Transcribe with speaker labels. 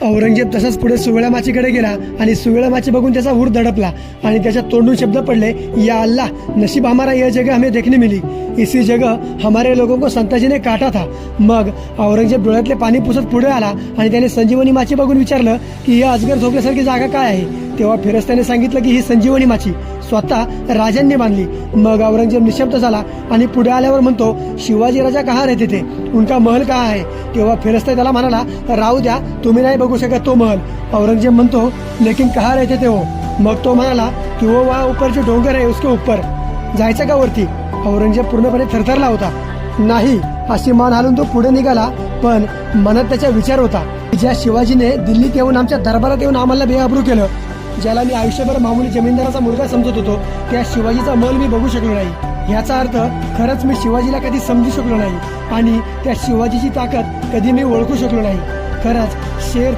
Speaker 1: औरंगजेब तसाच पुढे सुवेळा माचीकडे गेला आणि सुवेळा माची बघून त्याचा हूर दडपला आणि त्याच्या तोंडून शब्द पडले, या अल्लाह, नशीब हमारा यह जगह हमें देखने मिली, इसी जगह हमारे लोगों को संताजी ने काटा था। मग औरंगजेब डोळ्यातले पाणी पुसत पुढे आला आणि त्याने संजीवनी माची बघून विचारलं की ही अजगर झोपल्यासारखी जागा काय आहे। तेव्हा फिरस्त्याने सांगितलं की ही संजीवनी माची स्वतः राजांनी बांधली। मग औरंगजेब निशब्द झाला आणि पुढे आल्यावर म्हणतो, शिवाजी राजा कहाँ रहते थे, उनका महल कहाँ है। तेव्हा फिरस्ता त्याला म्हणाला, राहू द्या, तुम्ही नाही बघू शकत तो महल। औरंगजेब म्हणतो, लेकिन कहाँ रहते थे वो। मग तो म्हणाला की वो वहाँ ऊपर जो डोंगर आहे उसके ऊपर, जायचं का वरती। औरंगजेब पूर्णपणे थरथरला होता। नाही अशी मान हालून तो पुढे निघाला, पण मनात त्याचा विचार होता, ज्या शिवाजीने दिल्लीत येऊन आमच्या दरबारात येऊन आम्हाला बेआबरू केलं, ज्याला मी आयुष्यभर मामुली जमीनदाराचा मुलगा समजत होतो, त्या शिवाजीचा महल मी बघू शकलो नाही। याचा अर्थ खरंच मी शिवाजीला कधी समजू शकलो नाही आणि त्या शिवाजीची ताकद कधी मी ओळखू शकलो नाही। खरंच शेर